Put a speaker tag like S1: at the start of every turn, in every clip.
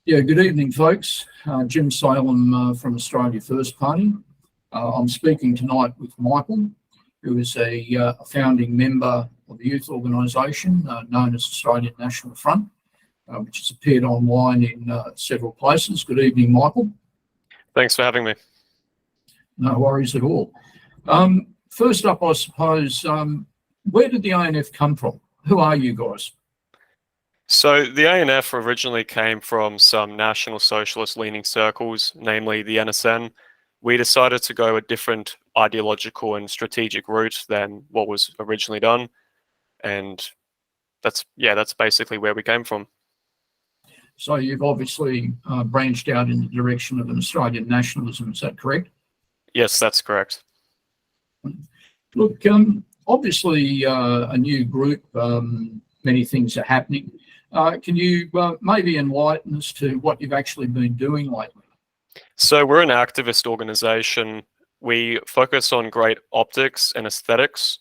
S1: Yeah, good evening, folks. Jim Saleam from Australia First Party. I'm speaking tonight with Michael, who is a founding member of the youth organisation known as Australian National Front, which has appeared online in several places. Good evening, Michael.
S2: Thanks for having me.
S1: No worries at all. First up, I suppose, where did the ANF come from? Who are you guys?
S2: So the ANF originally came from some National Socialist leaning circles, namely the NSN. We decided to go a different ideological and strategic route than what was originally done. And that's basically where we came from.
S1: So you've obviously branched out in the direction of an Australian nationalism, is that correct?
S2: Yes, that's correct.
S1: Look, obviously a new group, many things are happening. Can you maybe enlighten us to what you've actually been doing lately?
S2: So we're an activist organization. We focus on great optics and aesthetics,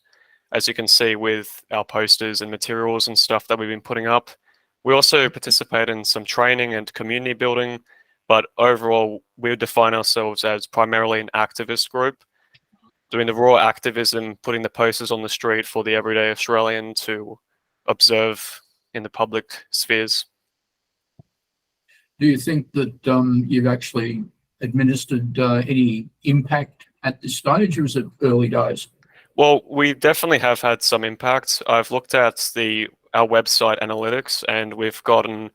S2: as you can see with our posters and materials and stuff that we've been putting up. We also participate in some training and community building, but overall we would define ourselves as primarily an activist group, doing the raw activism, putting the posters on the street for the everyday Australian to observe in the public spheres.
S1: Do you think that you've actually administered any impact at this stage, or is it early days?
S2: Well, we definitely have had some impact. I've looked at our website analytics, and we've gotten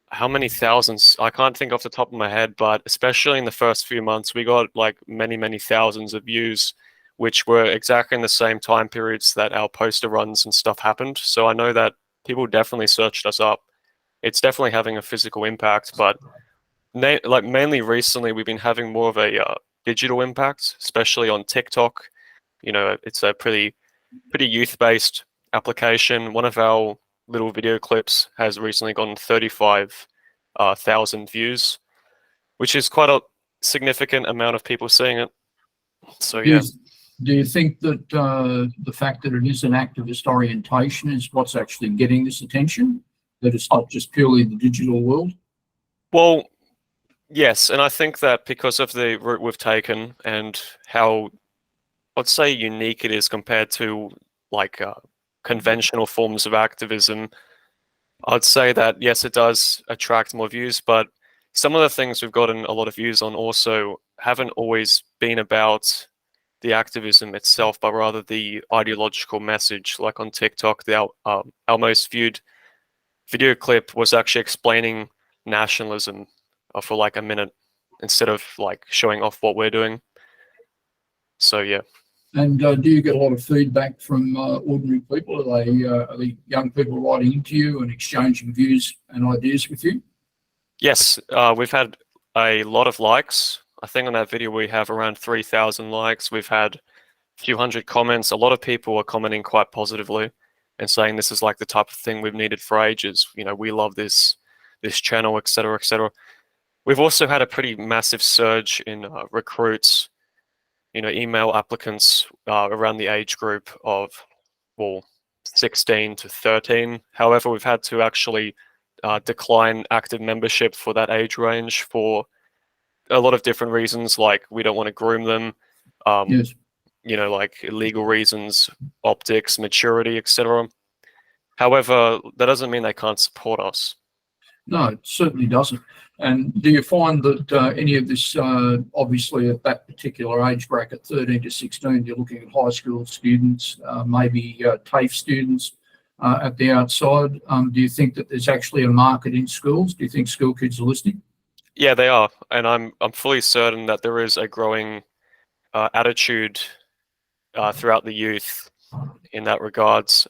S2: how many thousands? I can't think off the top of my head, but especially in the first few months, we got like many thousands of views, which were exactly in the same time periods that our poster runs and stuff happened. So I know that people definitely searched us up. It's definitely having a physical impact, but mainly recently we've been having more of a digital impact, especially on TikTok. You know, it's a pretty youth-based application. One of our little video clips has recently gotten 35,000 views, which is quite a significant amount of people seeing it. So yeah.
S1: Do you think that the fact that it is an activist orientation is what's actually getting this attention? That it's not just purely the digital world?
S2: Well, yes, and I think that because of the route we've taken and how, I'd say, unique it is compared to like conventional forms of activism, I'd say that yes, it does attract more views, but some of the things we've gotten a lot of views on also haven't always been about the activism itself, but rather the ideological message. Like on TikTok, our most viewed video clip was actually explaining nationalism for like a minute instead of like showing off what we're doing. So yeah.
S1: And do you get a lot of feedback from ordinary people? Are they young people writing into you and exchanging views and ideas with you?
S2: Yes, we've had a lot of likes. I think on that video we have around 3,000 likes. We've had a few hundred comments. A lot of people are commenting quite positively and saying this is like the type of thing we've needed for ages. You know, we love this channel, etc., etc. We've also had a pretty massive surge in recruits, you know, email applicants around the age group of, well, 16 to 13. However, we've had to actually decline active membership for that age range for a lot of different reasons, like we don't want to groom them,
S1: Yes.
S2: you know, like legal reasons, optics, maturity, etc. However, that doesn't mean they can't support us.
S1: No, it certainly doesn't. And do you find that any of this, obviously at that particular age bracket, 13 to 16, you're looking at high school students, maybe TAFE students at the outside. Do you think that there's actually a market in schools? Do you think school kids are listening?
S2: Yeah, they are, and I'm fully certain that there is a growing attitude throughout the youth in that regards.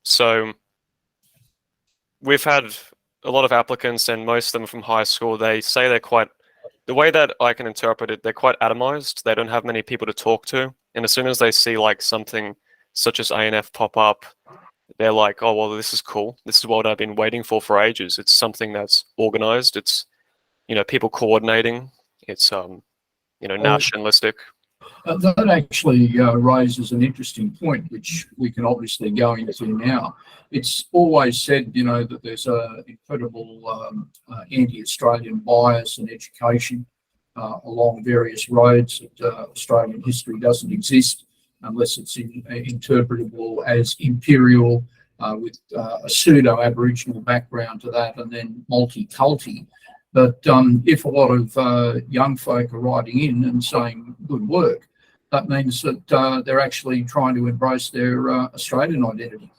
S2: So we've had a lot of applicants, and most of them from high school. They say they're quite, the way that I can interpret it, they're quite atomized. They don't have many people to talk to, and as soon as they see like something such as ANF pop up, they're like, oh well, this is cool. This is what I've been waiting for ages. It's something that's organized. It's, you know, people coordinating. It's you know, nationalistic.
S1: That actually raises an interesting point, which we can obviously go into now. It's always said, you know, that there's an incredible anti-Australian bias in education along various roads. That Australian history doesn't exist unless it's interpretable as imperial with a pseudo-Aboriginal background to that, and then multi-culti. But if a lot of young folk are writing in and saying good work, that means that they're actually trying to embrace their Australian identity.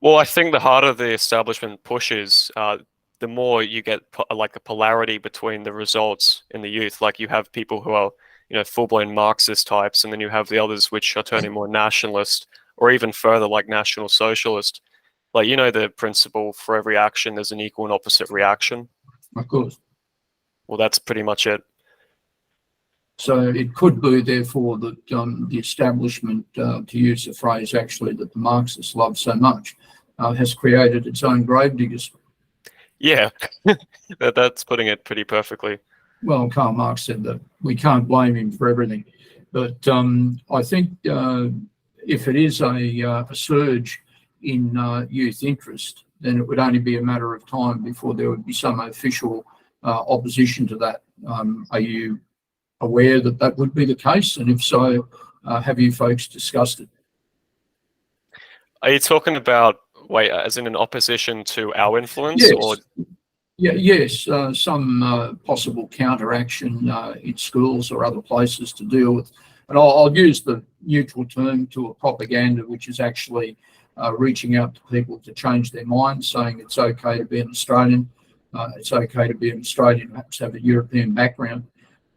S2: Well, I think the harder the establishment pushes, the more you get like a polarity between the results in the youth. Like you have people who are, you know, full-blown Marxist types, and then you have the others which are turning more nationalist, or even further like National Socialist. Like, you know, the principle for every action, there's an equal and opposite reaction.
S1: Of course.
S2: Well, that's pretty much it.
S1: So it could be, therefore, that the establishment, to use a phrase actually that the Marxists love so much, has created its own gravediggers.
S2: Yeah, that's putting it pretty perfectly.
S1: Well, Karl Marx said that we can't blame him for everything. But I think if it is a surge in youth interest, then it would only be a matter of time before there would be some official opposition to that. Are you aware that that would be the case? And if so, have you folks discussed it?
S2: Are you talking about, wait, as in an opposition to our influence?
S1: Yes.
S2: Or
S1: Yes, some possible counteraction in schools or other places to deal with. And I'll use the neutral term to a propaganda, which is actually reaching out to people to change their minds, saying it's okay to be an Australian, it's okay to be an Australian, perhaps have a European background,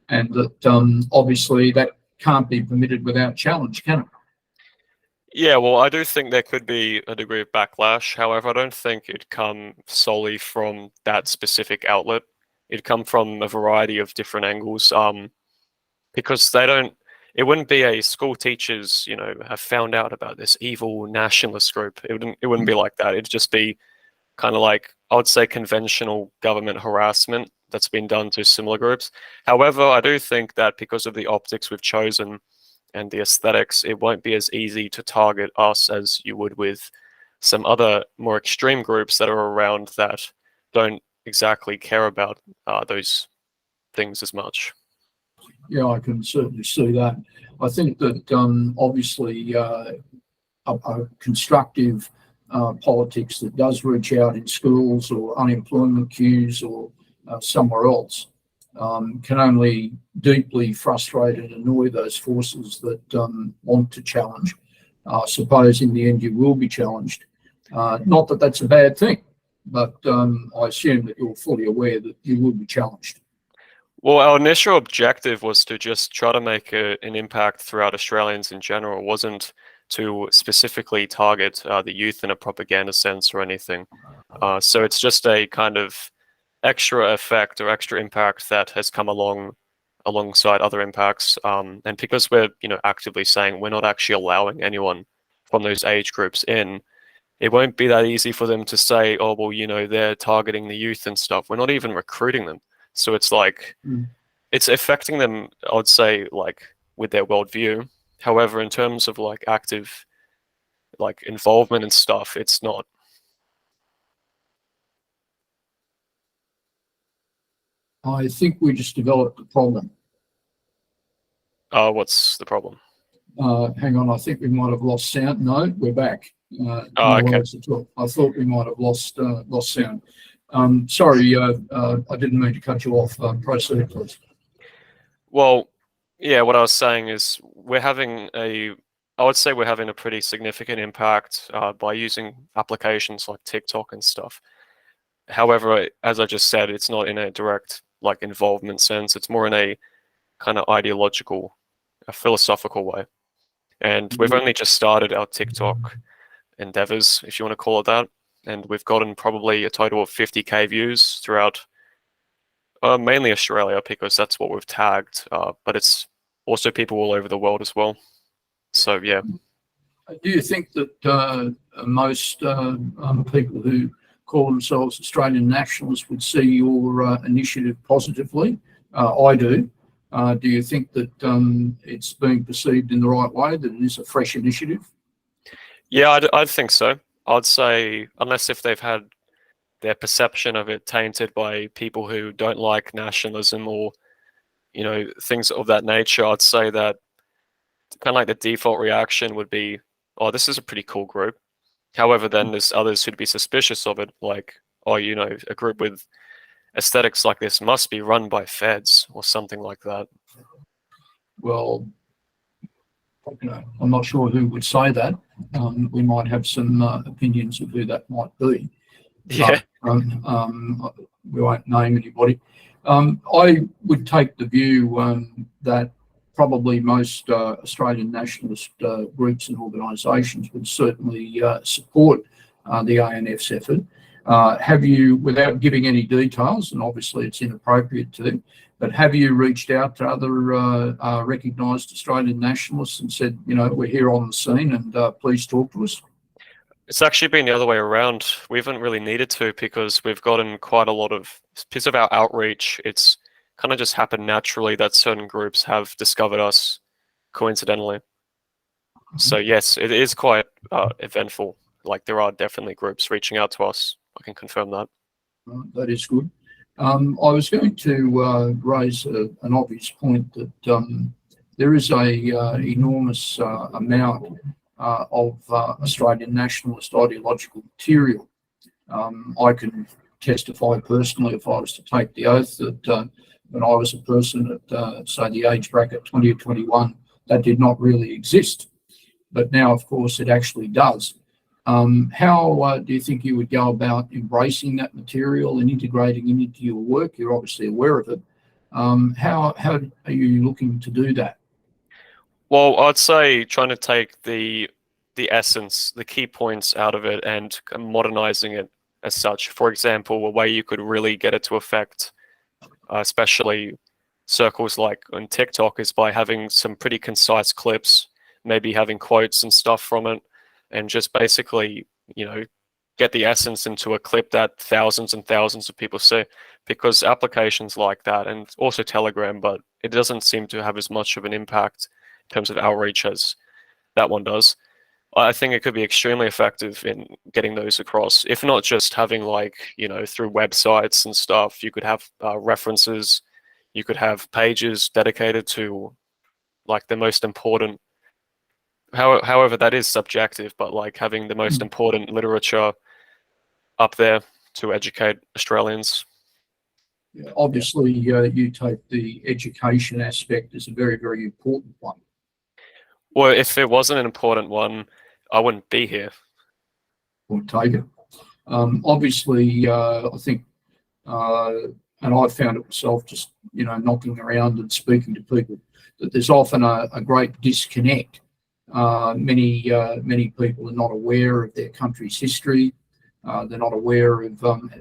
S1: and that obviously that can't be permitted without challenge, can it?
S2: yeah, well, I do think there could be a degree of backlash. However, I don't think it'd come solely from that specific outlet. It'd come from a variety of different angles. Because they don't, it wouldn't be a school teachers, you know, have found out about this evil nationalist group. It wouldn't be like that. It'd just be kind of like, I would say, conventional government harassment that's been done to similar groups. However, I do think that because of the optics we've chosen and the aesthetics, it won't be as easy to target us as you would with some other more extreme groups that are around that don't exactly care about those things as much.
S1: Yeah, I can certainly see that. I think that obviously a constructive politics that does reach out in schools or unemployment queues or somewhere else can only deeply frustrate and annoy those forces that want to challenge. I suppose in the end you will be challenged. Not that that's a bad thing, but I assume that you're fully aware that you will be challenged.
S2: Well, our initial objective was to just try to make an impact throughout Australians in general. It wasn't to specifically target the youth in a propaganda sense or anything. So it's just a kind of extra effect or extra impact that has come alongside other impacts. And because we're, you know, actively saying we're not actually allowing anyone from those age groups in, it won't be that easy for them to say, oh, well, you know, they're targeting the youth and stuff. We're not even recruiting them. So it's like, it's affecting them, I would say, like with their worldview. However, in terms of like active, like involvement and stuff, it's not.
S1: I think we just developed a problem.
S2: What's the problem?
S1: Hang on, I think we might have lost sound. No, we're back.
S2: Oh, okay.
S1: I thought we might have lost sound. Sorry, I didn't mean to cut you off. Proceed, please.
S2: Well, yeah, what I was saying is I would say we're having a pretty significant impact by using applications like TikTok and stuff. However, as I just said, it's not in a direct like involvement sense. It's more in a kind of ideological, a philosophical way. And we've only just started our TikTok endeavors, if you want to call it that. And we've gotten probably a total of 50K views throughout mainly Australia, because that's what we've tagged, but it's also people all over the world as well. So, yeah.
S1: Do you think that most people who call themselves Australian nationalists would see your initiative positively? I do. Do you think that it's being perceived in the right way, that it is a fresh initiative?
S2: Yeah, I'd think so. I'd say, unless if they've had their perception of it tainted by people who don't like nationalism or, things of that nature, I'd say that kind of like the default reaction would be, oh, this is a pretty cool group. However, then there's others who'd be suspicious of it, like, oh, a group with aesthetics like this must be run by feds or something like that.
S1: Well, I'm not sure who would say that. We might have some opinions of who that might be.
S2: Yeah.
S1: We won't name anybody. I would take the view that probably most Australian nationalist groups and organisations would certainly support the ANF's effort. Have you, without giving any details, and obviously it's inappropriate to, but have you reached out to other recognised Australian nationalists and said, we're here on the scene and please talk to us?
S2: It's actually been the other way around. We haven't really needed to because we've gotten quite a lot of, because of our outreach, it's kind of just happened naturally that certain groups have discovered us coincidentally. So yes, it is quite eventful. Like there are definitely groups reaching out to us. I can confirm that.
S1: That is good. I was going to raise an obvious point that there is a enormous amount of Australian nationalist ideological material. I can testify personally, if I was to take the oath, that when I was a person at, say, the age bracket 20 or 21, that did not really exist. But now, of course, it actually does. How do you think you would go about embracing that material and integrating it into your work? You're obviously aware of it. How are you looking to do that?
S2: Well, I'd say trying to take the essence, the key points out of it and modernizing it as such. For example, a way you could really get it to affect, especially circles like on TikTok, is by having some pretty concise clips, maybe having quotes and stuff from it, and just basically, get the essence into a clip that thousands and thousands of people see. Because applications like that, and also Telegram, but it doesn't seem to have as much of an impact in terms of outreach as that one does. I think it could be extremely effective in getting those across. If not just having through websites and stuff, you could have references, you could have pages dedicated to like the most important. However, that is subjective, but like having the most important literature up there to educate Australians.
S1: Yeah, obviously, you take the education aspect as a very, very important one.
S2: Well, if it wasn't an important one, I wouldn't be here.
S1: Or take it. Obviously, I think, and I've found it myself, just knocking around and speaking to people, that there's often a great disconnect. Many people are not aware of their country's history. They're not aware of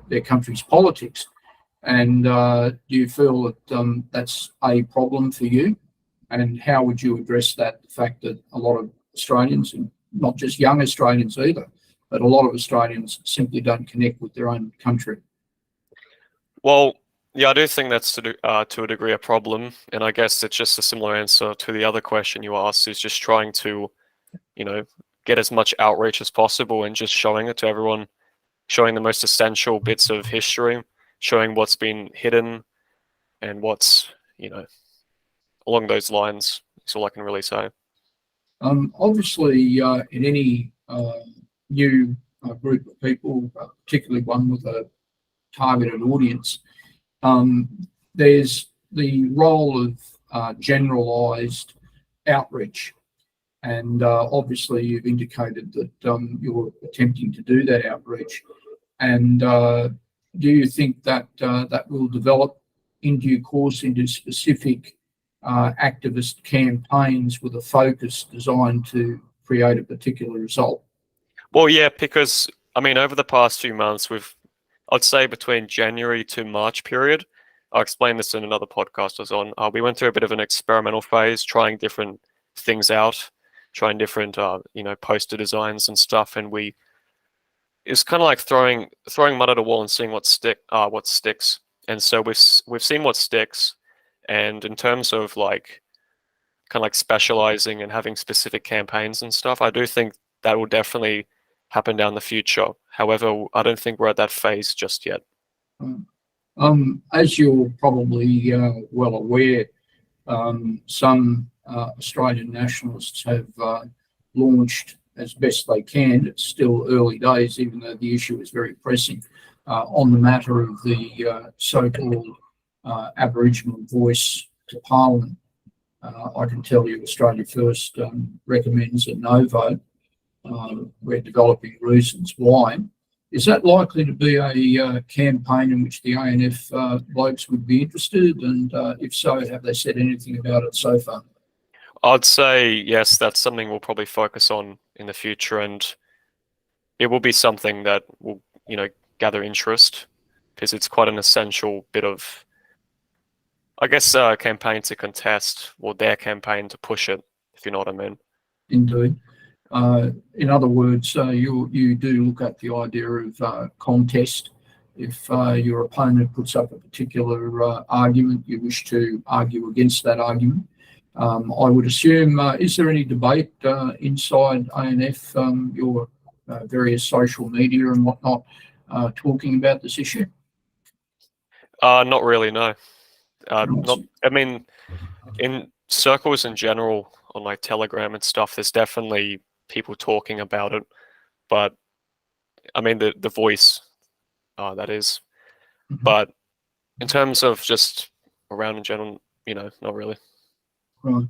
S1: their country's politics. And do you feel that that's a problem for you? And how would you address that? The fact that a lot of Australians, and not just young Australians either, but a lot of Australians simply don't connect with their own country.
S2: Well, yeah, I do think that's to a degree a problem, and I guess it's just a similar answer to the other question you asked, is just trying to, get as much outreach as possible and just showing it to everyone, showing the most essential bits of history, showing what's been hidden, and what's, along those lines. That's all I can really say.
S1: Obviously, in any new group of people, particularly one with a targeted audience, there's the role of generalised outreach. And obviously, you've indicated that you're attempting to do that outreach. And do you think that that will develop in due course into specific activist campaigns with a focus designed to create a particular result?
S2: Well, yeah, because over the past few months, I'd say between January to March period, I'll explain this in another podcast I was on. We went through a bit of an experimental phase, trying different things out, trying different, poster designs and stuff, and it's kind of like throwing mud at a wall and seeing what sticks. And so we've seen what sticks, And in terms of like kind of like specializing and having specific campaigns and stuff, I do think that will definitely happen down the future. However, I don't think we're at that phase just yet.
S1: As you're probably well aware, some Australian nationalists have launched as best they can. It's still early days, even though the issue is very pressing, on the matter of the so-called Aboriginal voice to Parliament. I can tell you Australia First recommends a no vote. We're developing reasons why. Is that likely to be a campaign in which the ANF blokes would be interested? And if so, have they said anything about it so far?
S2: I'd say yes, that's something we'll probably focus on in the future, and it will be something that will, gather interest because it's quite an essential bit of, I guess, campaign to contest, or their campaign to push it, if you know what I mean.
S1: Indeed. In other words, you do look at the idea of contest. If your opponent puts up a particular argument, you wish to argue against that argument. I would assume, is there any debate inside ANF, your various social media and whatnot, talking about this issue?
S2: Not really, no. In circles in general, on like Telegram and stuff, there's definitely people talking about it, but I mean the voice, that is.
S1: Mm-hmm.
S2: But in terms of just around in general, not really.
S1: Right.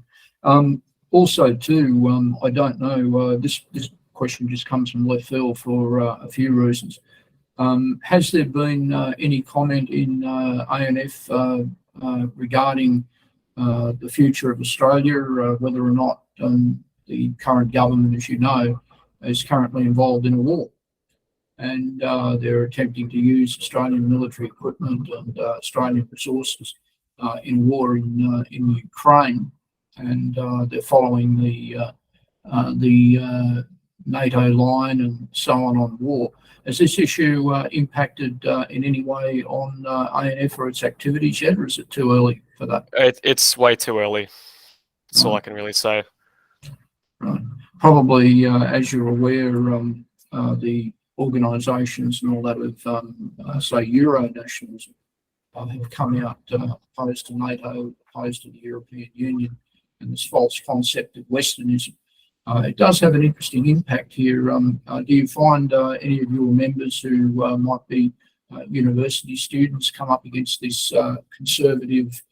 S1: Also, too, I don't know. This question just comes from left field for a few reasons. Has there been any comment in ANF regarding the future of Australia, whether or not the current government, as you know, is currently involved in a war? And they're attempting to use Australian military equipment and Australian resources in war in Ukraine, and they're following the NATO line and so on war. Has this issue impacted in any way on ANF or its activities yet, or is it too early for that?
S2: It's way too early. That's all I can really say.
S1: Right. Probably, as you're aware, the organisations and all that of, say, Euro-nationalism have come out opposed to NATO, opposed to the European Union, and this false concept of Westernism. It does have an interesting impact here. Do you find any of your members who might be university students come up against this conservative,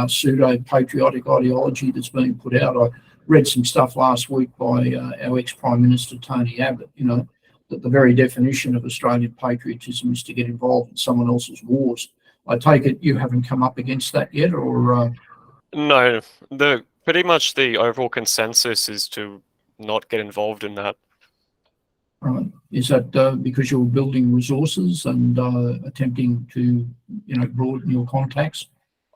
S1: pseudo-patriotic ideology that's being put out? I read some stuff last week by our ex-Prime Minister, Tony Abbott, that the very definition of Australian patriotism is to get involved in someone else's wars. I take it you haven't come up against that yet, or?
S2: No, pretty much the overall consensus is to not get involved in that.
S1: Right. Is that because you're building resources and attempting to, broaden your contacts?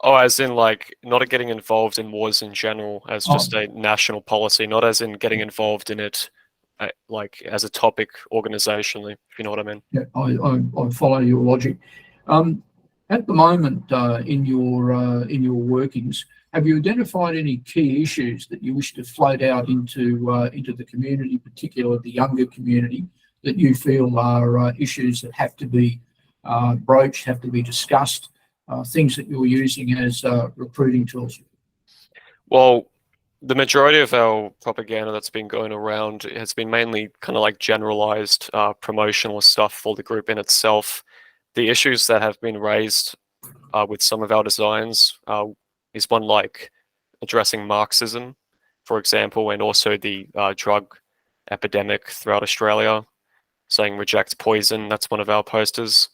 S2: Oh, as in like not getting involved in wars in general, as just a national policy, not as in getting involved in it, like as a topic organisationally, if you know what I mean.
S1: Yeah, I follow your logic. At the moment, in your workings, have you identified any key issues that you wish to float out into the community, particularly the younger community, that you feel are issues that have to be broached, have to be discussed, things that you're using as recruiting tools?
S2: Well, the majority of our propaganda that's been going around has been mainly kind of like generalized promotional stuff for the group in itself. The issues that have been raised with some of our designs is one like addressing Marxism, for example, and also the drug epidemic throughout Australia, saying reject poison. That's one of our posters.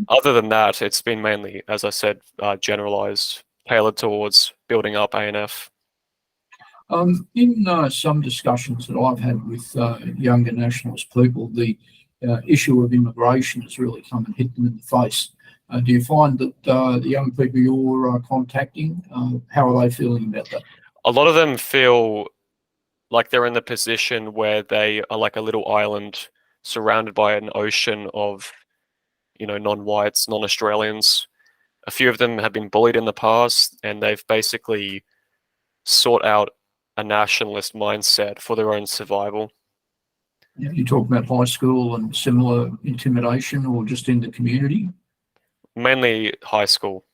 S2: Other than that, it's been mainly, as I said, generalized, tailored towards building up ANF.
S1: In some discussions that I've had with younger nationalist people, the issue of immigration has really come and hit them in the face. Do you find that the young people you're contacting, how are they feeling about that?
S2: A lot of them feel like they're in the position where they are like a little island surrounded by an ocean of, non-whites, non-Australians, a few of them have been bullied in the past, and they've basically sought out a nationalist mindset for their own survival.
S1: You talk about high school and similar intimidation, or just in the community?
S2: Mainly high school.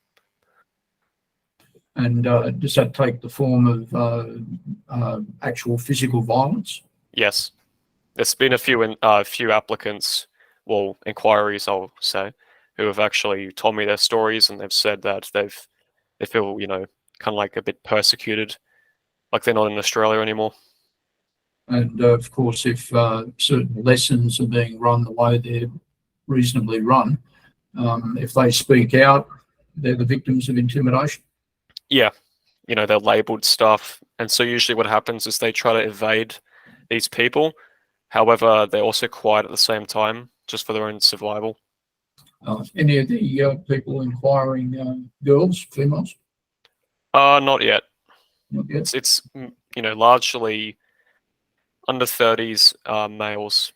S1: And does that take the form of actual physical violence?
S2: Yes. There's been a few applicants, well, inquiries, I'll say, who have actually told me their stories, and they've said that they feel, kind of like a bit persecuted, like they're not in Australia anymore.
S1: And of course, if certain lessons are being run the way they're reasonably run, if they speak out, they're the victims of intimidation.
S2: Yeah, they're labelled stuff, and so usually what happens is they try to evade these people. However, they're also quiet at the same time, just for their own survival.
S1: Any of the people inquiring girls, females?
S2: Not yet.
S1: Not yet.
S2: It's largely under 30s males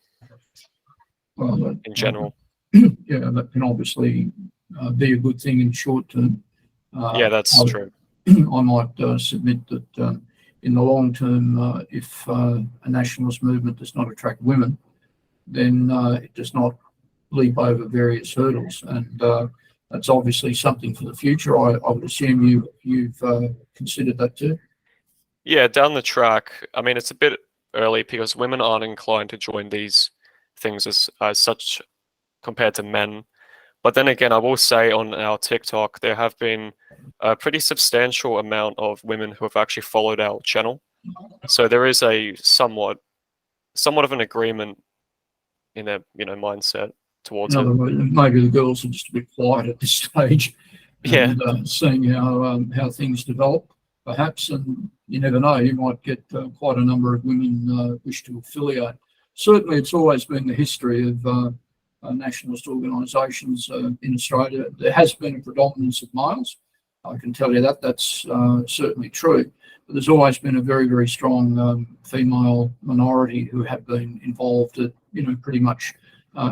S1: Well,
S2: in general.
S1: Yeah, that can obviously be a good thing in short term.
S2: Yeah, that's true.
S1: I might submit that in the long term, if a nationalist movement does not attract women, then it does not leap over various hurdles, and that's obviously something for the future. I would assume you've considered that too.
S2: Yeah, down the track. I mean, it's a bit early because women aren't inclined to join these things as such compared to men. But then again, I will say on our TikTok, there have been a pretty substantial amount of women who have actually followed our channel. So there is a somewhat of an agreement in their, mindset towards
S1: In
S2: it.
S1: other words, maybe the girls are just a bit quiet at this stage,
S2: Yeah.
S1: and seeing how things develop, perhaps, and you never know, you might get quite a number of women wish to affiliate. Certainly, it's always been the history of nationalist organisations in Australia. There has been a predominance of males. I can tell you that that's certainly true. But there's always been a very, very strong female minority who have been involved at pretty much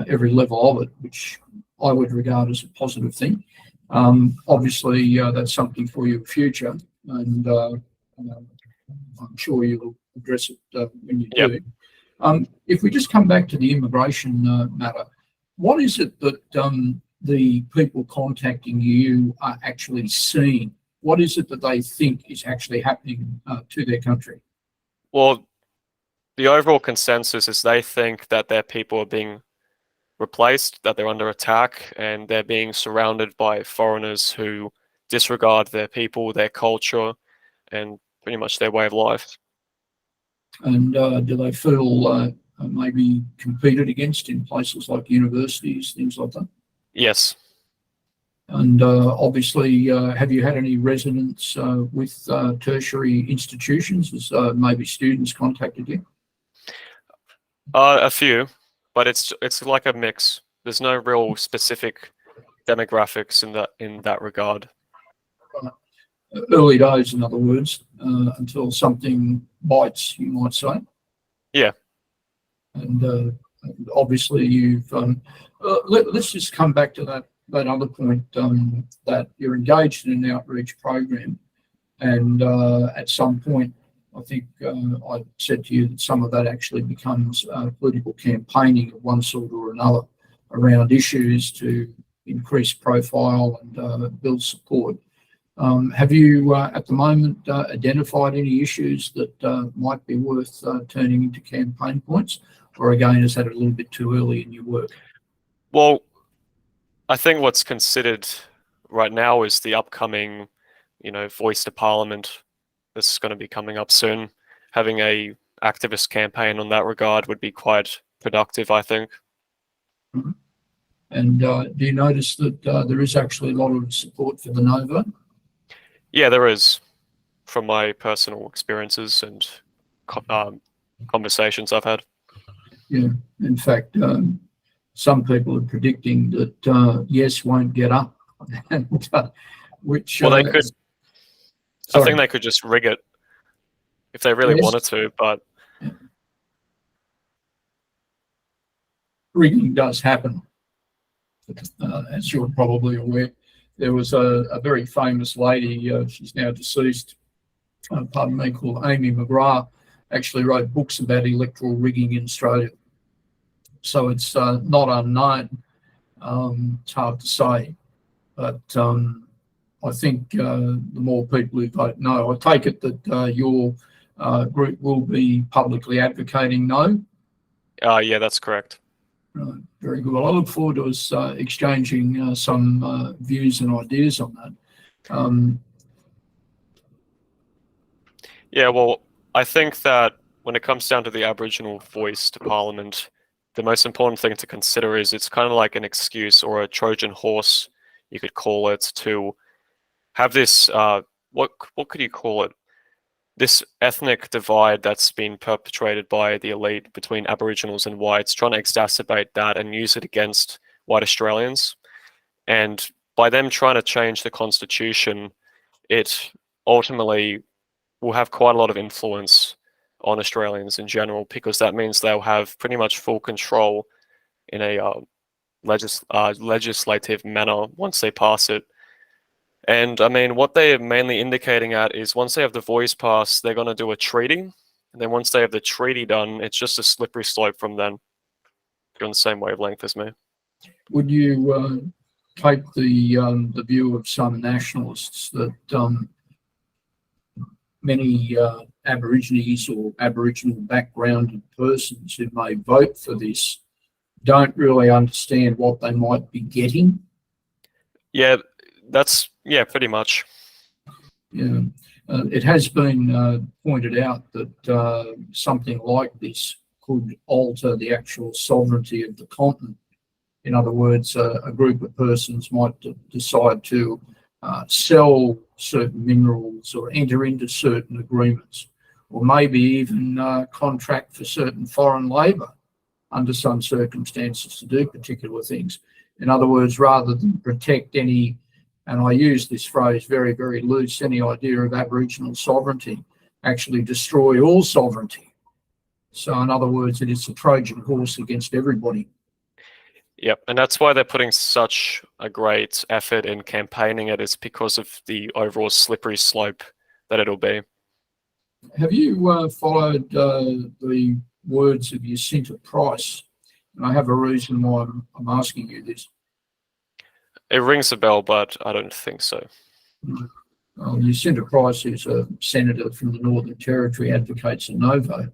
S1: every level of it, which I would regard as a positive thing. Obviously, that's something for your future, and I'm sure you'll address it when you do. If we just come back to the immigration matter, what is it that the people contacting you are actually seeing? What is it that they think is actually happening to their country?
S2: Well, the overall consensus is they think that their people are being replaced, that they're under attack, and they're being surrounded by foreigners who disregard their people, their culture, and pretty much their way of life.
S1: And do they feel maybe competed against in places like universities, things like that?
S2: Yes.
S1: And obviously, have you had any resonance with tertiary institutions? As maybe students contacted you?
S2: A few, but it's like a mix. There's no real specific demographics in that regard.
S1: Early days, in other words, until something bites, you might say.
S2: Yeah.
S1: And obviously, you've. Let's just come back to that other point, that you're engaged in an outreach program, and at some point, I think I said to you that some of that actually becomes political campaigning of one sort or another around issues to increase profile and build support. Have you, at the moment, identified any issues that might be worth turning into campaign points, or again, is that a little bit too early in your work?
S2: Well, I think what's considered right now is the upcoming, Voice to Parliament that's going to be coming up soon. Having a activist campaign on that regard would be quite productive, I think.
S1: Mm-hmm. And do you notice that there is actually a lot of support for the no vote?
S2: Yeah, there is, from my personal experiences and conversations I've had.
S1: Yeah, in fact, some people are predicting that yes won't get up, and, which.
S2: Well, they could.
S1: Sorry.
S2: I think they could just rig it if they really wanted to, but
S1: rigging does happen, as you're probably aware. there was a very famous lady, she's now deceased, pardon me, called Amy McGrath, actually wrote books about electoral rigging in Australia. So it's not unknown. It's hard to say, but I think the more people who vote no, I take it that your group will be publicly advocating no.
S2: Yeah, that's correct.
S1: Right, very good. Well, I look forward to us exchanging some views and ideas on that.
S2: Yeah, well, I think that when it comes down to the Aboriginal voice to Parliament, the most important thing to consider is it's kind of like an excuse or a Trojan horse, you could call it, to have this, what could you call it? This ethnic divide that's been perpetrated by the elite between Aboriginals and whites, trying to exacerbate that and use it against white Australians. And by them trying to change the constitution, it ultimately will have quite a lot of influence on Australians in general, because that means they'll have pretty much full control in a legislative manner once they pass it. And I mean, what they're mainly indicating at is once they have the voice passed, they're going to do a treaty. And then once they have the treaty done, it's just a slippery slope from then. You're on the same wavelength as me.
S1: Would you take the view of some nationalists that many Aborigines or Aboriginal backgrounded persons who may vote for this don't really understand what they might be getting?
S2: Yeah, pretty much.
S1: Yeah, it has been pointed out that something like this could alter the actual sovereignty of the continent. In other words, a group of persons might decide to sell certain minerals or enter into certain agreements, or maybe even contract for certain foreign labour under some circumstances to do particular things. In other words, rather than protect any, and I use this phrase very, very loose, any idea of Aboriginal sovereignty, actually destroy all sovereignty. So in other words, it is a Trojan horse against everybody.
S2: Yep, and that's why they're putting such a great effort in campaigning it, is because of the overall slippery slope that it'll be.
S1: Have you followed the words of Jacinta Price? And I have a reason why I'm asking you this.
S2: It rings a bell, but I don't think so.
S1: Jacinta Price is a senator from the Northern Territory, advocates a no vote,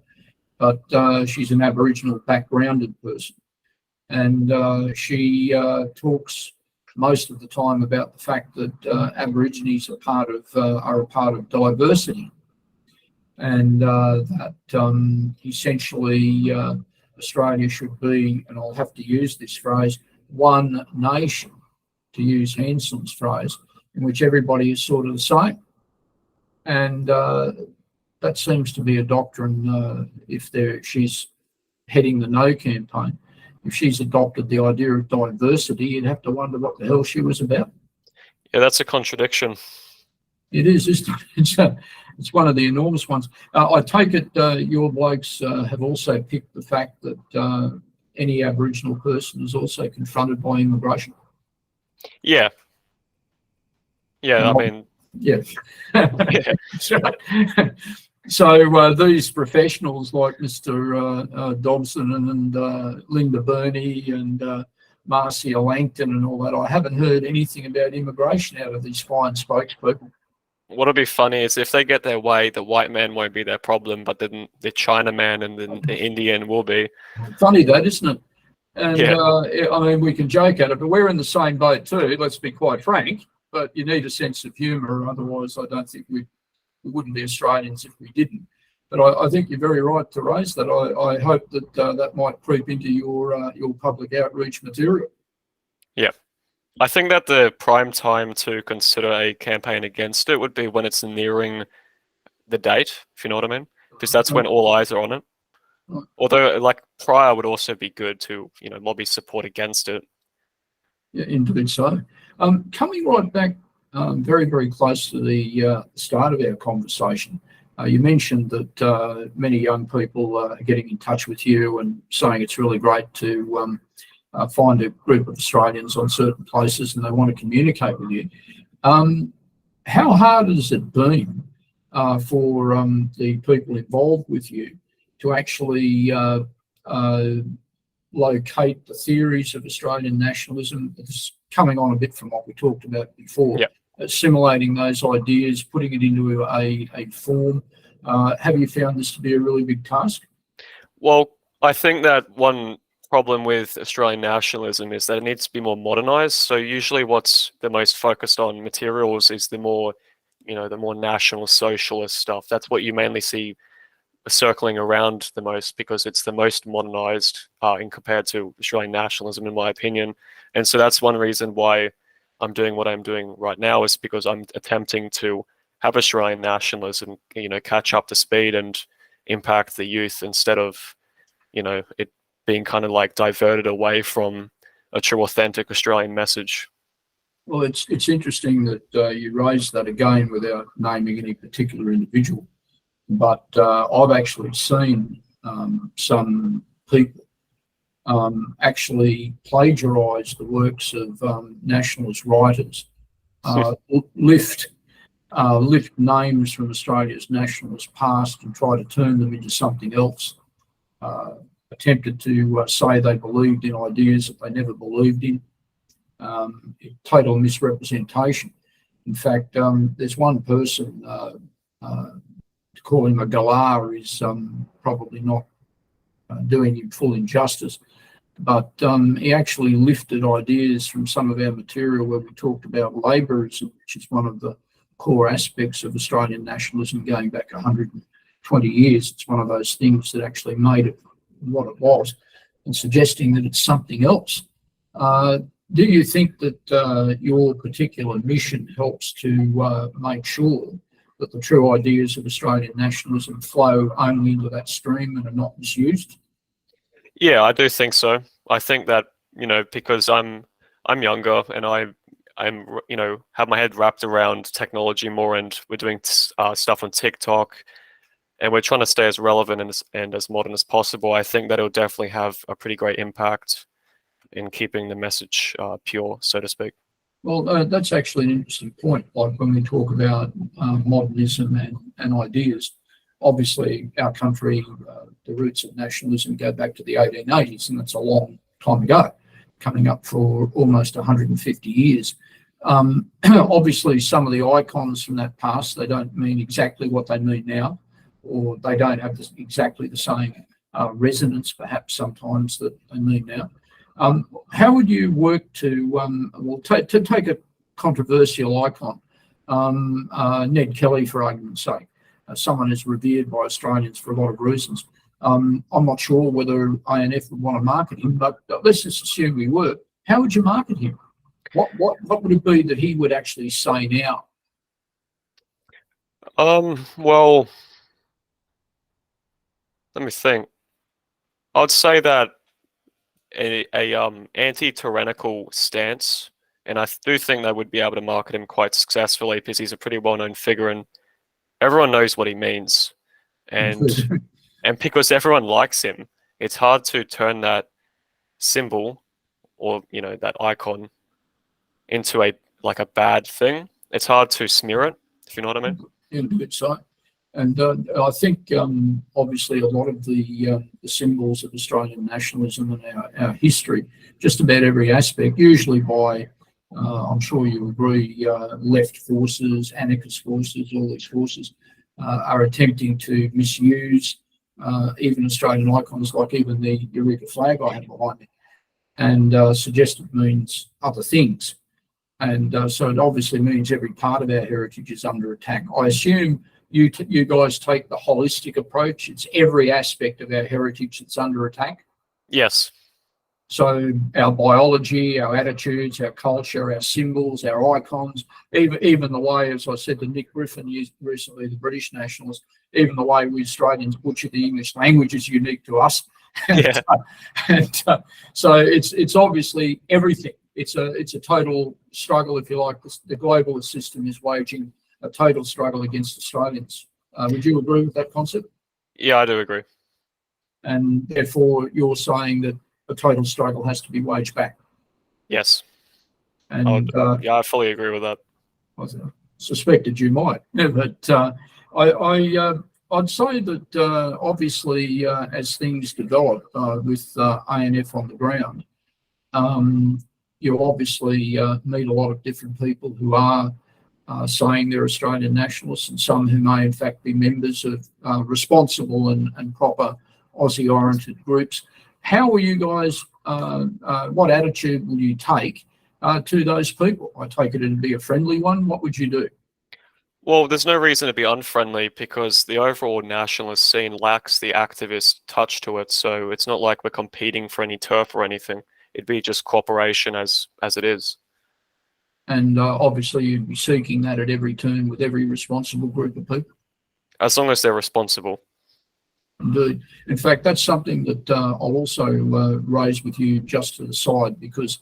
S1: but she's an Aboriginal backgrounded person. And she talks most of the time about the fact that Aborigines are a part of diversity, and that essentially Australia should be, and I'll have to use this phrase, one nation, to use Hanson's phrase, in which everybody is sort of the same. And that seems to be a doctrine if she's heading the no campaign. If she's adopted the idea of diversity, you'd have to wonder what the hell she was about.
S2: Yeah, that's a contradiction.
S1: It is, isn't it? It's one of the enormous ones. I take it your blokes have also picked the fact that any Aboriginal person is also confronted by immigration.
S2: Yeah. Yeah, I mean...
S1: Yeah. Yeah. So these professionals like Mr. Dobson and Linda Burney and Marcia Langton and all that, I haven't heard anything about immigration out of these fine spokespeople.
S2: What'll be funny is if they get their way, the white man won't be their problem, but then the Chinaman and then the Indian will be.
S1: Funny that, isn't it? And
S2: yeah.
S1: I mean, we can joke at it, but we're in the same boat too, let's be quite frank. But you need a sense of humour, otherwise I don't think we wouldn't be Australians if we didn't. But I think you're very right to raise that. I hope that that might creep into your public outreach material. Yeah.
S2: I think that the prime time to consider a campaign against it would be when it's nearing the date, if you know what I mean, because that's when all eyes are on it.
S1: Right.
S2: Although, like, prior would also be good to, lobby support against it.
S1: Yeah, indeed so. Coming right back very, very close to the start of our conversation, you mentioned that many young people are getting in touch with you and saying it's really great to find a group of Australians on certain places and they want to communicate with you. How hard has it been for the people involved with you to actually locate the theories of Australian nationalism? It's coming on a bit from what we talked about before.
S2: Yeah.
S1: Assimilating those ideas, putting it into a form. Have you found this to be a really big task?
S2: Well, I think that one problem with Australian nationalism is that it needs to be more modernized. So usually what's the most focused on materials is the more national socialist stuff. That's what you mainly see circling around the most, because it's the most modernized in compared to Australian nationalism, in my opinion. And so that's one reason why I'm doing what I'm doing right now, is because I'm attempting to have Australian nationalism, catch up to speed and impact the youth, instead of, it being kind of like diverted away from a true authentic Australian message.
S1: Well, it's interesting that you raised that again without naming any particular individual, but I've actually seen some people actually plagiarise the works of nationalist writers, lift names from Australia's nationalist past and try to turn them into something else. Attempted to say they believed in ideas that they never believed in. Total misrepresentation. In fact, there's one person, to call him a galah is probably not doing him full injustice, but he actually lifted ideas from some of our material where we talked about labourism, which is one of the core aspects of Australian nationalism going back 120 years. It's one of those things that actually made it what it was, and suggesting that it's something else. Do you think that your particular mission helps to make sure that the true ideas of Australian nationalism flow only into that stream and are not misused?
S2: Yeah, I do think so. I think that, because I'm younger and I'm have my head wrapped around technology more, and we're doing stuff on TikTok, and we're trying to stay as relevant and as modern as possible. I think that it'll definitely have a pretty great impact in keeping the message pure, so to speak.
S1: Well, that's actually an interesting point. Like when we talk about modernism and ideas, obviously our country, the roots of nationalism go back to the 1880s, and that's a long time ago, coming up for almost 150 years. Obviously, some of the icons from that past, they don't mean exactly what they mean now, or they don't have exactly the same resonance, perhaps sometimes, that they mean now. How would you work to take a controversial icon, Ned Kelly, for argument's sake, someone who's revered by Australians for a lot of reasons. I'm not sure whether ANF would want to market him, but let's just assume we were. How would you market him? What would it be that he would actually say now?
S2: Well, let me think. I'd say that a anti-tyrannical stance, and I do think they would be able to market him quite successfully, because he's a pretty well-known figure and everyone knows what he means, and because everyone likes him, it's hard to turn that symbol, or that icon, into a bad thing. It's hard to smear it, if you know what I mean.
S1: In a good side. And I think obviously a lot of the symbols of Australian nationalism and our history, just about every aspect, usually by, I'm sure you agree, left forces, anarchist forces, all these forces are attempting to misuse even Australian icons, like even the Eureka flag I have behind me, and suggest it means other things. And so it obviously means every part of our heritage is under attack. I assume you guys take the holistic approach. It's every aspect of our heritage that's under attack.
S2: Yes.
S1: So our biology, our attitudes, our culture, our symbols, our icons, even the way, as I said to Nick Griffin recently, the British nationalist, even the way we Australians butcher the English language is unique to us.
S2: Yeah.
S1: So it's obviously everything. It's a total struggle, if you like. The globalist system is waging a total struggle against Australians. Would you agree with that concept?
S2: Yeah, I do agree.
S1: And therefore, you're saying that a total struggle has to be waged back.
S2: Yes.
S1: And
S2: yeah, I fully agree with that.
S1: I suspected you might, but I'd say that obviously as things develop with ANF on the ground, you obviously meet a lot of different people who are saying they're Australian nationalists, and some who may in fact be members of responsible and proper Aussie-oriented groups. How will you guys, what attitude will you take to those people? I take it it'd be a friendly one. What would you do?
S2: Well, there's no reason to be unfriendly because the overall nationalist scene lacks the activist touch to it, so it's not like we're competing for any turf or anything. It'd be just cooperation as it is.
S1: And obviously you'd be seeking that at every turn with every responsible group of people.
S2: As long as they're responsible.
S1: Indeed. In fact, that's something that I'll also raise with you just to the side, because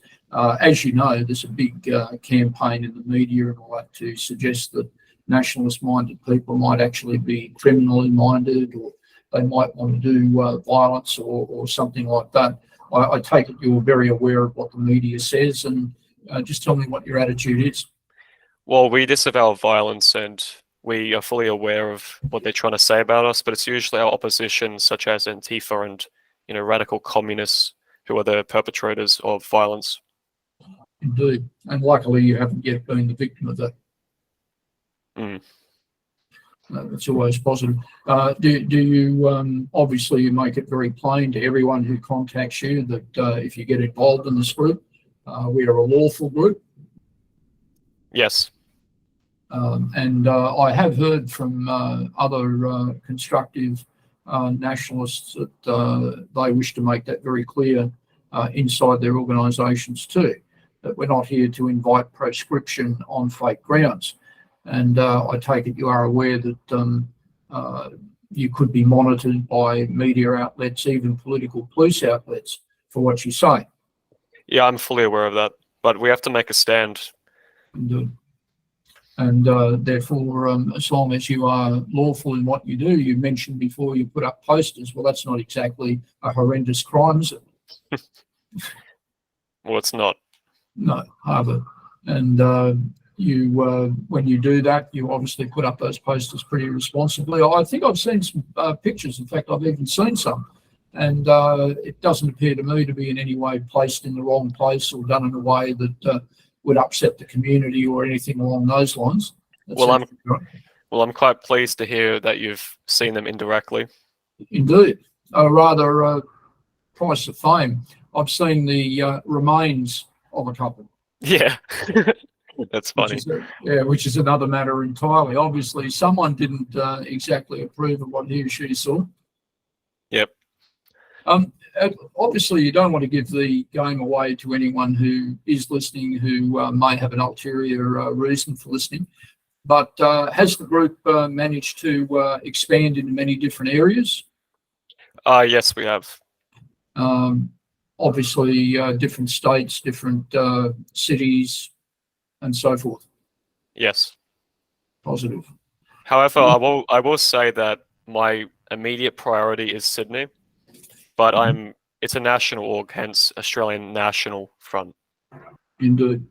S1: as you know, there's a big campaign in the media and all that to suggest that nationalist-minded people might actually be criminally minded, or they might want to do violence or something like that. I take it you're very aware of what the media says, and just tell me what your attitude is.
S2: Well, we disavow violence and we are fully aware of what they're trying to say about us, but it's usually our opposition, such as Antifa and radical communists, who are the perpetrators of violence.
S1: Indeed, and luckily you haven't yet been the victim of that. That's always positive. Do you obviously you make it very plain to everyone who contacts you that if you get involved in this group, we are a lawful group?
S2: Yes.
S1: And I have heard from other constructive nationalists that they wish to make that very clear inside their organisations too, that we're not here to invite proscription on fake grounds. And I take it you are aware that you could be monitored by media outlets, even political police outlets, for what you say.
S2: Yeah, I'm fully aware of that, but we have to make a stand.
S1: Indeed. And therefore, as long as you are lawful in what you do, you mentioned before you put up posters. Well, that's not exactly a horrendous crime, is it?
S2: Well, it's not.
S1: No, hardly. And you, when you do that, you obviously put up those posters pretty responsibly. I think I've seen some pictures. In fact, I've even seen some. And it doesn't appear to me to be in any way placed in the wrong place or done in a way that would upset the community or anything along those lines.
S2: Well, I'm quite pleased to hear that you've seen them indirectly.
S1: Indeed. Rather, price of fame. I've seen the remains of a couple.
S2: Yeah, that's funny.
S1: Which is another matter entirely. Obviously, someone didn't exactly approve of what he or she saw.
S2: Yep.
S1: Obviously, you don't want to give the game away to anyone who is listening who may have an ulterior reason for listening. But has the group managed to expand into many different areas?
S2: Yes, we have.
S1: Obviously, different states, different cities, and so forth.
S2: Yes.
S1: Positive.
S2: However, I will say that my immediate priority is Sydney. But it's a national org, hence Australian National Front. Indeed.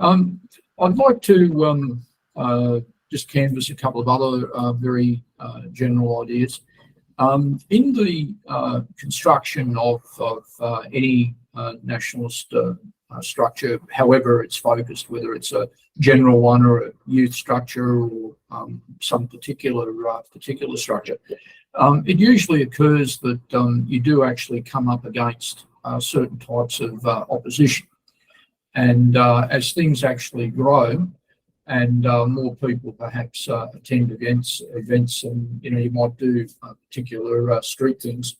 S1: I'd like to just canvass a couple of other very general ideas. In the construction of any nationalist structure, however it's focused, whether it's a general one or a youth structure or some particular structure, it usually occurs that you do actually come up against certain types of opposition. And as things actually grow and more people perhaps attend events and, you might do particular street things.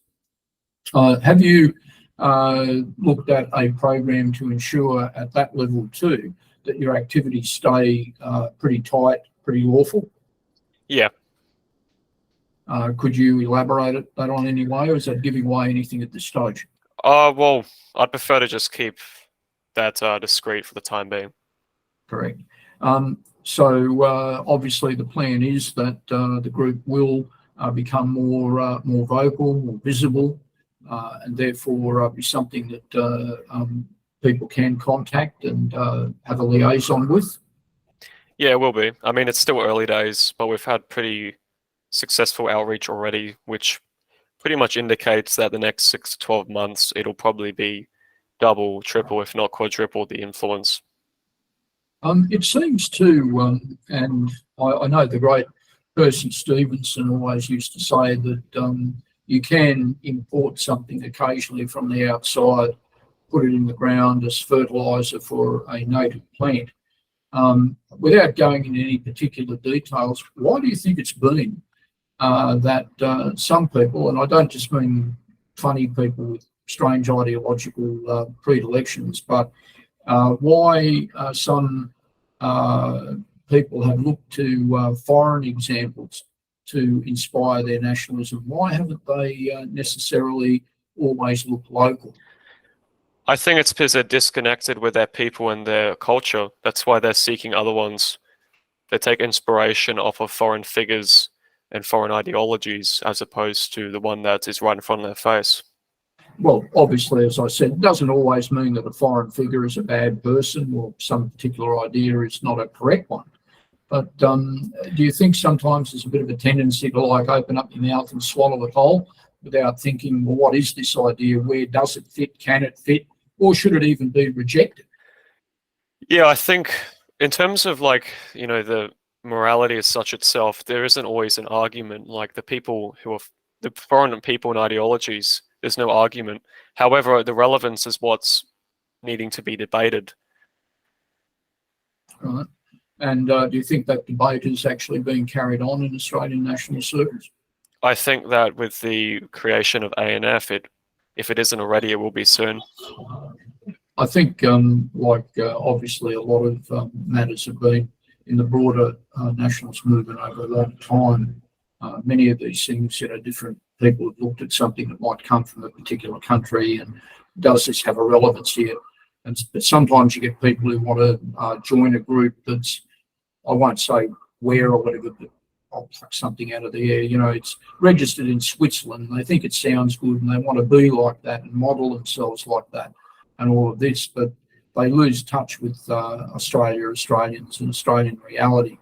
S1: Have you looked at a program to ensure at that level too that your activities stay pretty tight, pretty lawful?
S2: Yeah.
S1: Could you elaborate that on any way, or is that giving away anything at this stage?
S2: Well, I'd prefer to just keep that discreet for the time being.
S1: Correct. So obviously the plan is that the group will become more vocal, more visible, and therefore be something that people can contact and have a liaison with?
S2: Yeah, it will be. I mean, it's still early days, but we've had pretty successful outreach already, which pretty much indicates that the next 6 to 12 months, it'll probably be double, triple, if not quadruple the influence.
S1: It seems to, and I know the great Percy Stevenson always used to say that you can import something occasionally from the outside, put it in the ground as fertiliser for a native plant. Without going into any particular details, why do you think it's been that some people, and I don't just mean funny people with strange ideological predilections, but why some people have looked to foreign examples to inspire their nationalism? Why haven't they necessarily always looked local?
S2: I think it's because they're disconnected with their people and their culture. That's why they're seeking other ones. They take inspiration off of foreign figures and foreign ideologies as opposed to the one that is right in front of their face.
S1: Well, obviously, as I said, it doesn't always mean that a foreign figure is a bad person or some particular idea is not a correct one. But do you think sometimes there's a bit of a tendency to like open up your mouth and swallow it whole without thinking, well, what is this idea? Where does it fit? Can it fit? Or should it even be rejected?
S2: Yeah, I think in terms of like, the morality as such itself, there isn't always an argument. Like the people who are the foreign people and ideologies, there's no argument. However, the relevance is what's needing to be debated.
S1: Right. And do you think that debate is actually being carried on in Australian national circles?
S2: I think that with the creation of ANF, if it isn't already, it will be soon.
S1: I think, obviously, a lot of matters have been in the broader nationalist movement over a long time. Many of these things, different people have looked at something that might come from a particular country, and does this have a relevance here? But sometimes you get people who want to join a group that's, I won't say where or whatever, but I'll pluck something out of the air. It's registered in Switzerland. And they think it sounds good, and they want to be like that and model themselves like that, and all of this, but they lose touch with Australians, and Australian reality.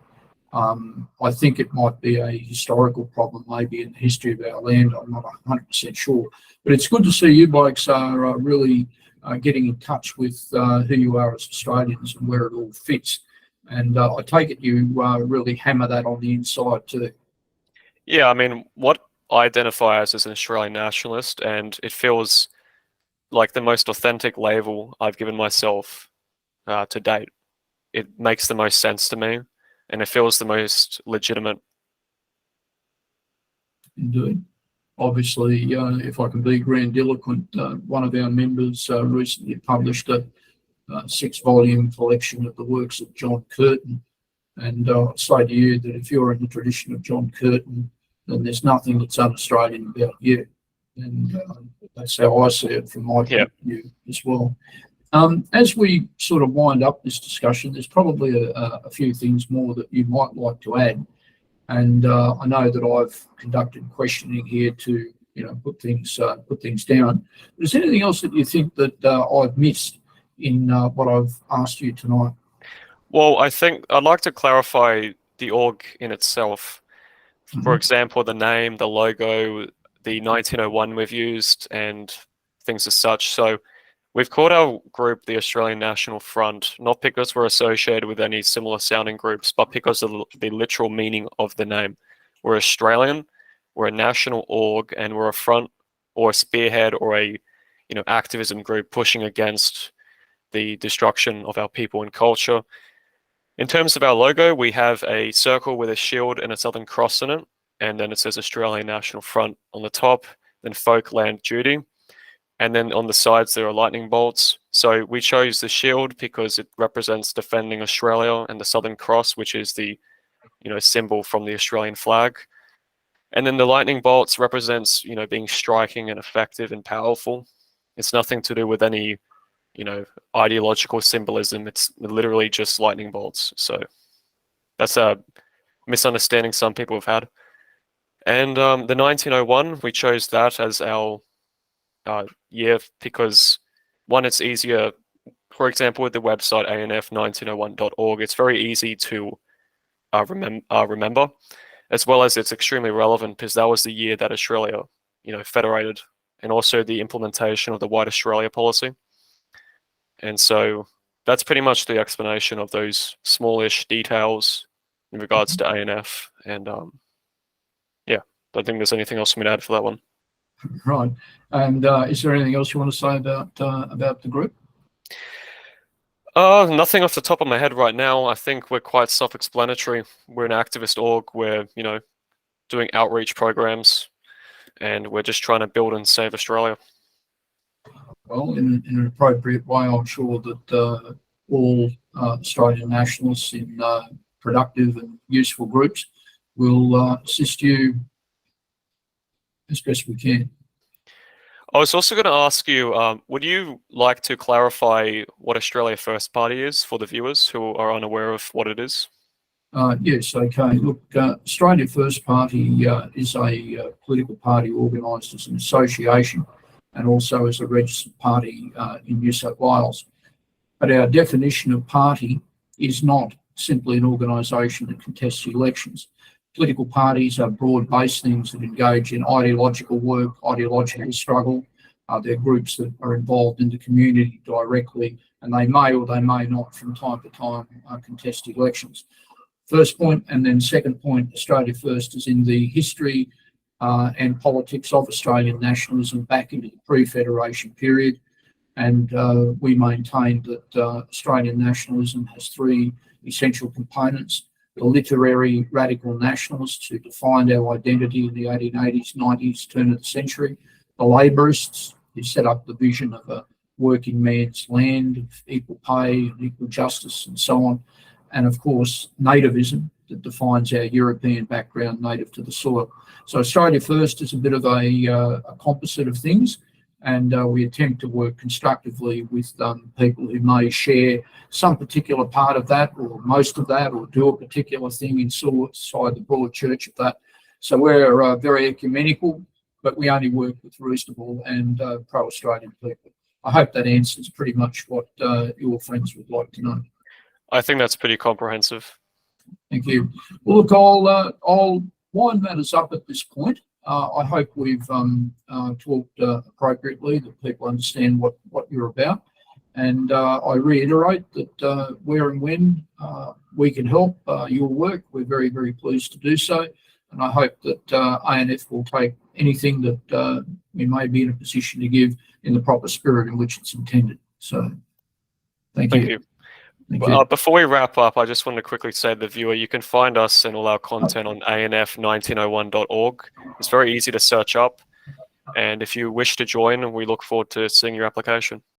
S1: I think it might be a historical problem, maybe in the history of our land. I'm not 100% sure, but it's good to see you blokes are really getting in touch with who you are as Australians and where it all fits. And I take it you really hammer that on the inside too.
S2: Yeah, I mean, what I identify as an Australian nationalist, and it feels like the most authentic label I've given myself to date. It makes the most sense to me, and it feels the most legitimate.
S1: Indeed. Obviously, if I can be grandiloquent, one of our members recently published a 6-volume collection of the works of John Curtin. And I'll say to you that if you're in the tradition of John Curtin, then there's nothing that's un-Australian about you. And that's how I see it from my point of view as well. As we sort of wind up this discussion, there's probably a few things more that you might like to add. And I know that I've conducted questioning here to, put things down. Is there anything else that you think that I've missed in what I've asked you tonight?
S2: Well, I think I'd like to clarify the org in itself. For example, the name, the logo, the 1901 we've used, and things as such. So we've called our group the Australian National Front, not because we're associated with any similar sounding groups, but because of the literal meaning of the name. We're Australian, we're a national org, and we're a front or a spearhead or a activism group pushing against the destruction of our people and culture. In terms of our logo, we have a circle with a shield and a Southern Cross in it, and then it says Australian National Front on the top, then Folk Land Duty, and then on the sides there are lightning bolts. So we chose the shield because it represents defending Australia, and the Southern Cross, which is the symbol from the Australian flag. And then the lightning bolts represents being striking and effective and powerful. It's nothing to do with any ideological symbolism. It's literally just lightning bolts. So that's a misunderstanding some people have had. And the 1901, we chose that as our year because, one, it's easier. For example, with the website anf1901.org, it's very easy to remember, as well as it's extremely relevant because that was the year that Australia, federated, and also the implementation of the White Australia policy. And so that's pretty much the explanation of those smallish details in regards to ANF. And yeah, I don't think there's anything else for me to add for that one.
S1: Right. And is there anything else you want to say about the group?
S2: Nothing off the top of my head right now. I think we're quite self-explanatory. We're an activist org. We're, doing outreach programs, and we're just trying to build and save Australia.
S1: Well, in an appropriate way, I'm sure that all Australian nationalists in productive and useful groups will assist you as best we can.
S2: I was also going to ask you, would you like to clarify what Australia First Party is for the viewers who are unaware of what it is?
S1: Yes, okay. Look, Australia First Party is a political party organised as an association and also as a registered party in New South Wales. But our definition of party is not simply an organisation that contests elections. Political parties are broad-based things that engage in ideological work, ideological struggle. They're groups that are involved in the community directly, and they may or they may not from time to time contest elections. First point, and then second point, Australia First is in the history and politics of Australian nationalism back into the pre-federation period. And we maintain that Australian nationalism has three essential components: the literary radical nationalists who defined our identity in the 1880s, 90s, turn of the century; the labourists who set up the vision of a working man's land, of equal pay and equal justice and so on; and of course, nativism that defines our European background native to the soil. So Australia First is a bit of a composite of things, and we attempt to work constructively with people who may share some particular part of that or most of that, or do a particular thing inside the broad church of that. So we're very ecumenical, but we only work with reasonable and pro-Australian people. I hope that answers pretty much what your friends would like to know.
S2: I think that's pretty comprehensive.
S1: Thank you. Well, look, I'll wind matters up at this point. I hope we've talked appropriately, that people understand what you're about. And I reiterate that where and when we can help your work, we're very, very pleased to do so. And I hope that ANF will take anything that we may be in a position to give in the proper spirit in which it's intended. So thank you.
S2: Before we wrap up, I just want to quickly say to the viewer, you can find us and all our content on anf1901.org. It's very easy to search up. And if you wish to join, we look forward to seeing your application.